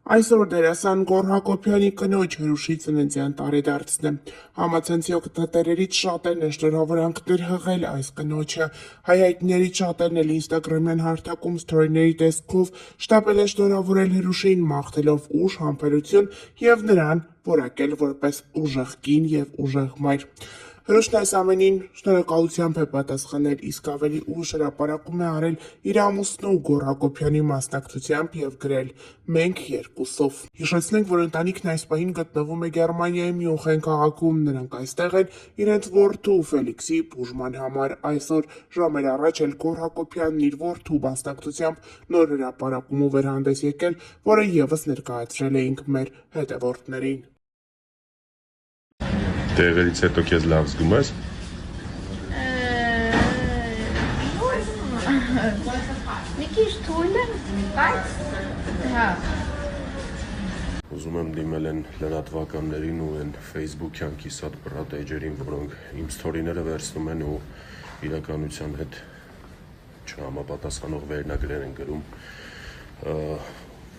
Այսօր դերասան Գոռ Հակոբյանի կնոջ Հրուշի ծննդյան տարեդարձն է։ Համացանցի օգտատերերից շատերն են շնորհավորանքներ հղել այս կնոջը։ Հայհայտներից շատերն էլ ինստագրամյան հարթակում սթորիների տեսքով շտապել են շնորհավորել Հրուշին, մաղթելով ուժ, համբերություն եւ նրան որակել որպես ուժեղ կին եւ ուժեղ մայր։ Հրուշն այս ամենին շնորհակալությամբ է պատասխանել, իսկ ավելի ուշ հրապարակում է արել իր ամուսնու Գոռ Հակոբյանի մասնակցությամբ եւ գրել. «Մենք երկուսով»։ Հիշեցնենք, որ ընտանիքն այս պահին գտնվում է Գերմանիայի Մյունխեն քաղաքում։ Նրանք այստեղ են իրենց որդու Ֆելիքսի բուժման համար։ Այսօր ժամեր առաջ էլ Գոռ Հակոբյանն իր որդու մասնակցությամբ նոր հրապարակումով էր հանդես եկել, որը եւս ներկայացրել էինք մեր հետևորդներին։ Տեղերից հետո քեզ լավ զգում ես։ Մի քիչ թույլ եմ, բայց հա։ Ուզում եմ դիմել են լրատվականներին ու են Facebook-յան կիսատ բռատ էջերին, որոնք իմ սթորիները վերցնում են ու իրականության հետ չհամապատասխանող վերնագրեր են գրում,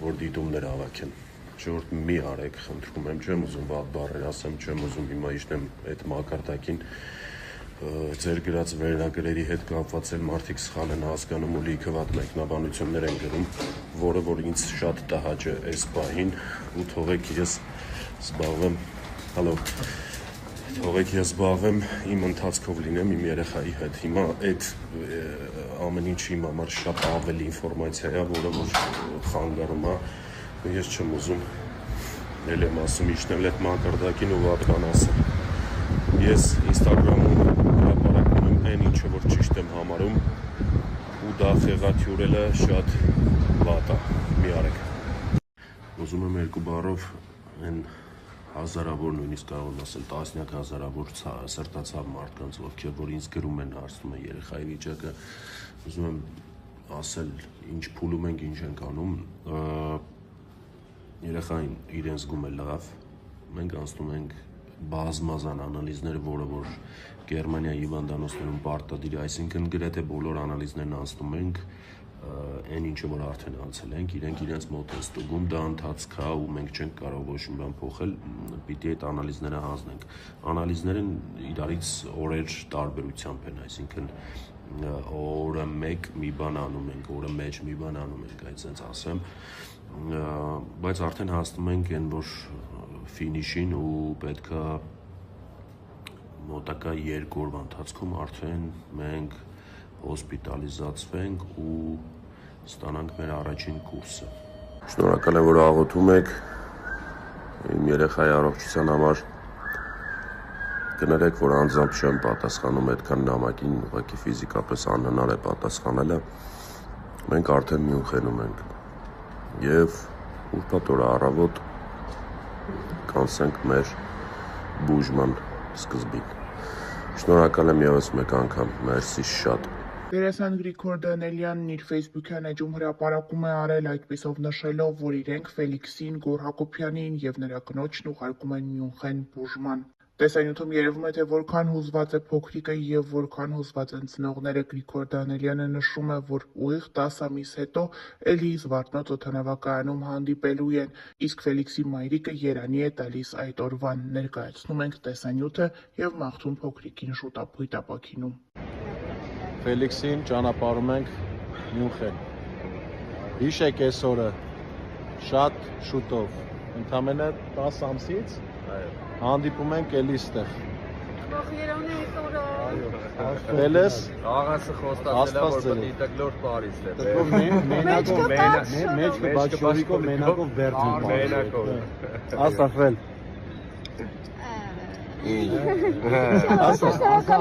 որ դիտումներ հավաքեն։ Ժողովուրդ մի արեք, խնդրում եմ, չեմ ուզում վատ բառեր ասեմ, չեմ ուզում հիմա իջնեմ այդ մակարդակին ձեր գրած վերնագրերի հետ կապված էլ մարդիկ սխալ են հասկանում ու լիքը վատ մեկնաբանություններ են գրում, որը որ ինձ շատ տհաճ է այս պահին ու թողեք ես զբաղվեմ, թողեք ես զբաղվեմ իմ ընթացքով լինեմ իմ երեխայի հետ։ Հիմա այդ ամեն ինչ իմ համար շատ ավելի ինֆորմացիա է, որը որ խանգարում է, ես չեմ ուզում էլ եմ ասում իջնել այդ մակարդակին ու վատ բան ասել։ Ես Instagram-ում հրապարակում եմ այն ինչը որ ճիշտ եմ համարում ու դա խեղաթյուրելը շատ վատ է, մի արեք։ Ուզում եմ երկու բառով այն հազարավոր, նույնիսկ կարող եմ ասել տասնյակ հազարավոր սրտացավ մարդկանց, ովքեր որ ինձ գրում են, հարցնում են երեխայի վիճակը, ուզում եմ ասել ինչ փուլում ենք, ինչ ենք անում, երեխային իրեն զգում է լավ, մենք անցնում ենք բազմազան անալիզներ, որը որ Գերմանիայի հիվանդանոցներում պարտադիր է, այսինքն գրեթե բոլոր անալիզներն անցնում ենք, այն ինչը որ արդեն անցել ենք, իրենք իրենց մոտ են ստուգում, դա ընթացք է ու մենք չենք կարող ոչ մի բան փոխել, պիտի այդ անալիզները հանձնենք։ Անալիզներն իրարից օրեր տարբերությամբ են, այսինքն օրը մեկ մի բան անում ենք, օրը մեջ մի բան անում ենք, այսպես ասեմ, բայց արդեն հասնում ենք այն որ ֆինիշին ու պետքա մոտակա 2 օրվա ընթացքում արդեն մենք հոսպիտալիզացվենք ու ստանանք մեր առաջին կուրսը։ Շնորհակալ եմ, որ աղոթում եք իմ երեխայի առողջության համար։ Կներեք, որ անձամբ չեմ պատասխանում այդքան նամակին, ուղղակի ֆիզիկապես անհնար է պատասխանելը։ Մենք արդեն Մյունխենում ենք եւ ուրբաթ օրը առավոտ կանցնենք մեր բուժման սկզբին։ Շնորհակալ եմ ևս մեկ անգամ, մերսի շատ։ Դերասան Գրիգոր Դանելյանն իր Facebook-յան էջում հրապարակում է արել, այդպիսով նշելով, որ իրենք Ֆելիքսին, Գոռ Հակոբյանին եւ նրա կնոջն ուղարկում են Մյունխեն բուժման։ Տեսանյութում երևում է, թե որքան հուզված է փոքրիկը եւ որքան հուզված են ծնողները։ Գրիգոր Դանելյանը նշում է, որ ուղիղ 10 ամիս հետո էլի Զվարթնոց օդանավակայանում հանդիպելու են, իսկ Ֆելիքսի մայրիկը երանի է տալիս այդ օրվան։ Ներկայացնում ենք տեսանյութը եւ մաղթում փոքրիկին շուտապույտ ապաքինում։ Ֆելիքսին ճանապարհում ենք Մյունխեն։ Հիշեք այս օրը շատ շուտով, ընդամենը 10 ամսից հանդիպում ենք էլի ստեղ։ Երանի այս օրը։ Տելես Աղասը խոստացել է, որ պետք է գլոր Փարիզ է։ Տկով մեջը բաչորիկով մենակով բերդին։ Մենակով։ Աստղվել։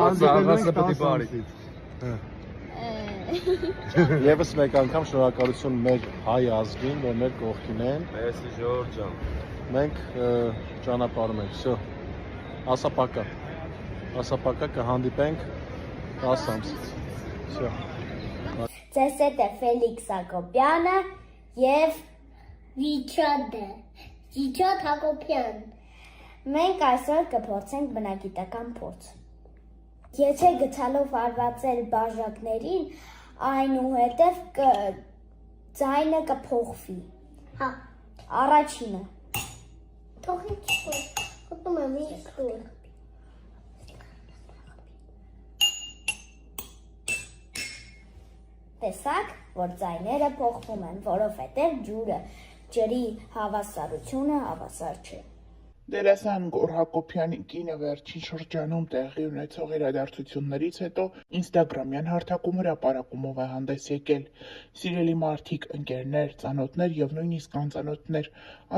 Աղասը պետք է Փարիզ։ Եվս մեկ անգամ շնորհակալություն մեր հայ ազգին, որ մեր կողքին են։ Մերսի Ժորժ ջան։ Մենք ճանապարհում ենք, всё։ Ասապակա կհանդիպենք 10 ամսից։ Всё։ Ձեզ հետ է Ֆելիքս Հակոբյանը եւ Վիչոտ Հակոբյան։ Մենք այսօր կփորձենք բնագիտական փորձ։ Եթե գցալով հարվածել բաժակներին, այնուհետև ձայնը կփոխվի։ Հա։ Առաջինը։ Թող ինչ-որ, ուտում եմ ինչ-որ։ Տեսակ, որ ձայները փոխվում են, որովհետև ջրի հավասարությունը հավասար չէ։ Դերասան Գոռ Հակոբյանի կինը վերջին շրջանում տեղի ունեցող իրադարձություններից հետո ինստագրամյան հարթակում հրապարակումով է հանդես եկել։ Սիրելի մարդիկ, ընկերներ, ծանոթներ եւ նույնիսկ անծանոթներ,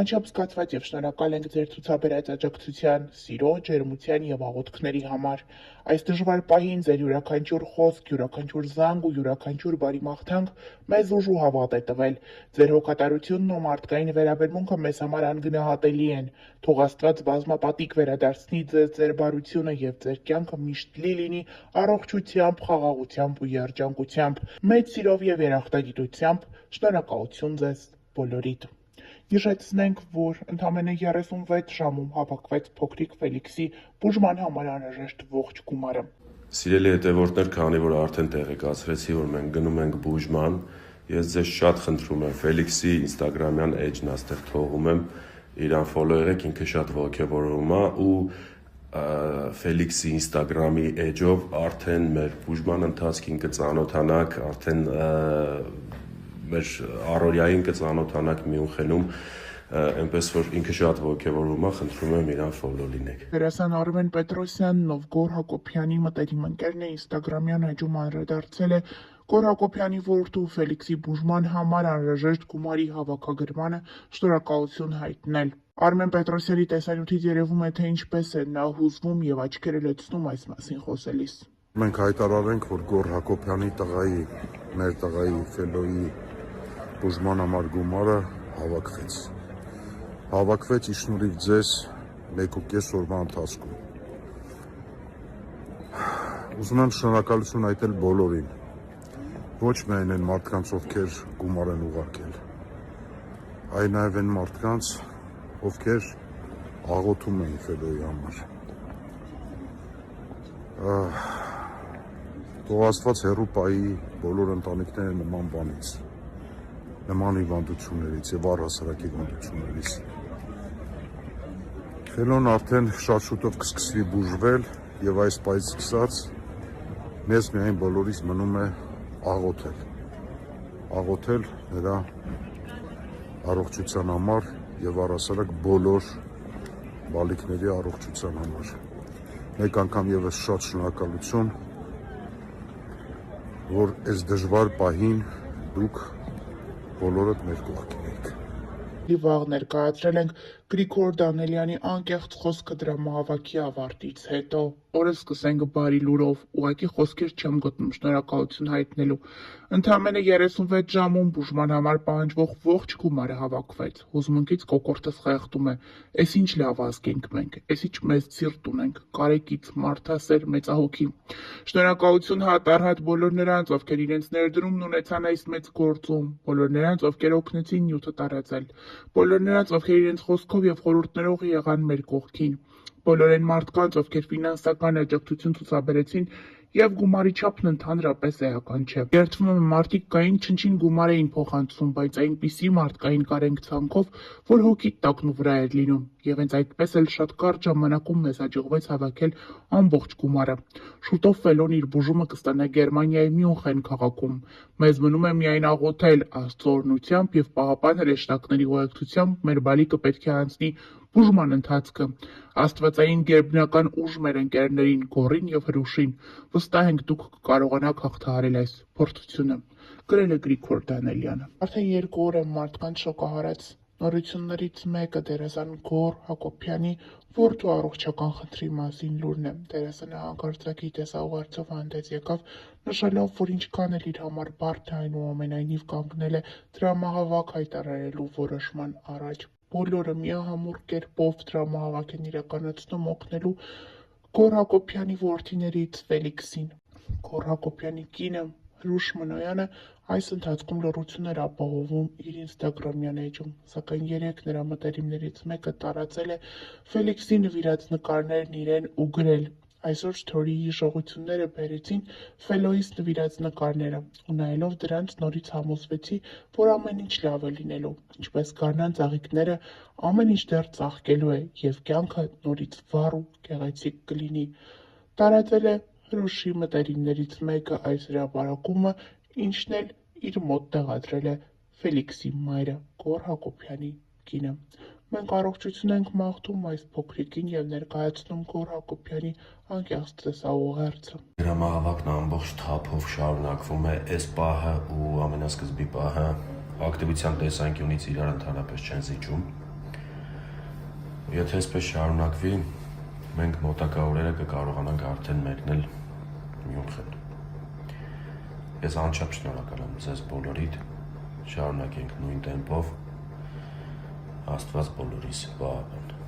անչափ զգացված եւ շնորհակալ ենք ձեր ցուցաբերած աջակցության, սիրո, ջերմության եւ աղոթքների համար։ Այս դժվար պահին ձեր յուրաքանչյուր խոսք, յուրաքանչյուր զանգ ու յուրաքանչյուր բարի մաղթանք մեզ ուժ ու հավատ է տվել։ Ձեր հոգատարությունն ու մարդկային վերաբերմունքը մեզ համար անգնահատելի են։ Թող Աստված բազմապատիկ վերադարձնի ձեզ ձեր բարությունը եւ ձեր կյանքը միշտ լի լինի առողջությամբ, խաղաղությամբ ու երջանկությամբ։ Մեծ սիրով եւ երախտագիտությամբ շնորհակալություն ձեզ բոլորիդ։ Հիշեցնենք, որ ընդամենը 36 ժամում հավաքվեց փոքրիկ Ֆելիքսի բուժման համար անհրաժեշտ ողջ գումարը։ Սիրելի հետևորդներ, քանի որ արդեն տեղեկացրեցի, որ մենք գնում ենք բուժման, ես ձեզ շատ խնդրում եմ Ֆելիքսի ինստագրամյան էջն աստեղ թողում եմ, իրան ֆոլո եղեք, ինքը շատ ողջևորում է ու Ֆելիքսի ինստագրամի էջով արդեն մեր բուժման ընթացքին կծանոթանաք, արդեն մեր առօրյային կծանոթանաք Մյունխենում, այնպես որ ինքը շատ ողջևորում է, խնդրում եմ իրան ֆոլո լինեք։ Դերասան Արմեն Պետրոսյանն, ով Գոռ Հակոբյանի մտերիմ ընկերն է, ինստագրամյան էջում անդրադարձել է Գոռ Հակոբյանի որդու Ֆելիքսի բուժման համար անհրաժեշտ գումարի հավաքագրմանը շնորհակալություն հայտնել։ Արմեն Պետրոսյանի տեսանյութից երևում է, թե ինչպես է նա հուզվում եւ աչքերը լցնում այս մասին խոսելիս։ Մենք հայտարարենք, որ Գոռ Հակոբյանի տղայի, մեր տղայի Ֆելոյի բուժման համար գումարը հավաքվեց ի շնորհիվ ձեզ 1.5 օրվա ընթացքում։ Ուզում եմ շնորհակալություն հայտնել բոլորին, ոչ միայն այն մարդկանց, ովքեր գումար են ուղարկել, այլ նաև այն մարդկանց, ովքեր աղոթում էին Ֆելոյի համար։ Թող Աստված հեռու պահի բոլոր ընտանիքները նման բանից, նման հիվանդություններից եւ առհասարակ հիվանդություններից։ Ֆելոն արդեն շատ շուտով կսկսվի բուժվել եւ այս պահից սկսած մեզ միայն բոլորիս մնում է աղոթել նրա առողջության համար եւ առհասարակ բոլոր բալիկների առողջության համար։ Մեկ անգամ եւս շատ շնորհակալություն, որ այս դժվար պահին դուք բոլորդ մեր կողքին եք։ Վաղ ներկայացրել ենք Գրիգոր Դանելյանի անկեղծ խոսքը դրամահավաքի ավարտից հետո։ Օրը սկսենք բարի լուրով, ուղղակի խոսքեր չեմ գտնում շնորհակալություն հայտնելու։ Ընդամենը 36 ժամում բուժման համար պահանջվող ողջ գումարը հավաքվեց։ Հուզմունքից կոկորդս խեղդում է։ Էս ինչ լավ ազգ ենք մենք, էս ինչ մեծ սիրտ ունենք, կարեկից, մարդասեր, մեծահոգի։ Շնորհակալություն հատառհատ բոլոր նրանց, ովքեր իրենց ներդրումն ունեցան այս մեծ գործում, բոլոր նրանց, ովքեր օգնեցին նյութը տարածել, բոլոր նրանց, ովքեր իրենց խոսքով եւ խորհուրդներով եղան մեր կողքին, բոլոր այն մարդկանց, ովքեր ֆինանսական աջակցություն ցուցաբերեցին եւ գումարի չափն ընդհանրապես էական չէ։ Երդվում եմ մարդիկ կային չնչին գումար էին փոխանցում, բայց այնպիսի մարդկային կարենք ցանկով, որ հոգի տակն ու վրա էր լինում, եւ հենց այդպես էլ շատ կարճ ժամանակում մեզ հաջողվեց հավաքել ամբողջ գումարը։ Շուտով Ֆելոն իր բուժումը կստանա Գերմանիայի Մյունխեն քաղաքում։ Մեզ մնում է միայն աղոթել Աստծո օրհնությամբ եւ Պահապան հրեշտակների ուղեկցությամբ մեր բալիկը պետք է անցնի բուժման ընթացքը։ Աստվածային գերբնական ուժ մեր ընկերներին Գոռին եւ Հրուշին։ Վստահ ենք դուք կկարողանաք հաղթահարել այս փորձությունը։ Գրել է Գրիգոր Դանելյանը։ Արդեն 2 օր է մարդկանց շոկահարած նորություններից մեկը դերասան Գոռ Հակոբյանի որդու առողջական խնդրի մասին լուրն է։ Դերասանը հանկարծակի տեսաուղերձով հանդես եկավ, նշելով, որ ինչքան էլ իր համար բարդ է, այնուամենայնիվ կանգնել է դրամահավաք հայտարարելու որոշման առաջ։ Բոլորը միահամուռ կերպով դրամահավաք են իրականացնում օգնելու Գոռ Հակոբյանի որդիներից Ֆելիքսին։ Գոռ Հակոբյանի կինը Հրուշ Մնոյանը այս ընթացքում լռություն էր ապահովում իր ինստագրամյան էջում, սակայն 3 նրա մտերիմներից մեկը տարածել է Ֆելիքսի նվիրած նկարներն իրեն ու գրել. Այսօր Սթորիի հիշողությունները բերեցին Ֆելոյից նվիրած նկարները, ու նայելով դրանց նորից համոզվեցի, որ ամեն ինչ լավ է լինելու, ինչպես գարնան ծաղիկները, ամեն ինչ դեռ ծաղկելու է և կյանքը նորից վառ ու գեղեցիկ կլինի։ Տարածել է Հրուշի մտերիմներից մեկը այս հրապարակումը, ինչն էլ իր մոտ տեղադրել է Ֆելիքսի մայրը՝ Գոռ Հակոբյանի կինը։ Մենք առողջություն ենք մաղթում այս փոքրիկին և ներկայացնում Գոռ Հակոբյանի անկեղծ ծեսաուղերձը։ Գրամահավաքն ամբողջ թափով շարունակվում է, այս պահը ու ամենասկզբի պահը ակտիվության տեսանկյունից իրար ընդհանրապես չեն զիջում։ Եթե այսպես շարունակվի, մենք մոտակա օրերը կկարողանանք արդեն մեկնել Մյունխեն։ Ես անչափ շնորհակալ եմ ձեզ բոլորիդ, շարունակենք նույն տեմպով, Աստված բոլորիս պահապան։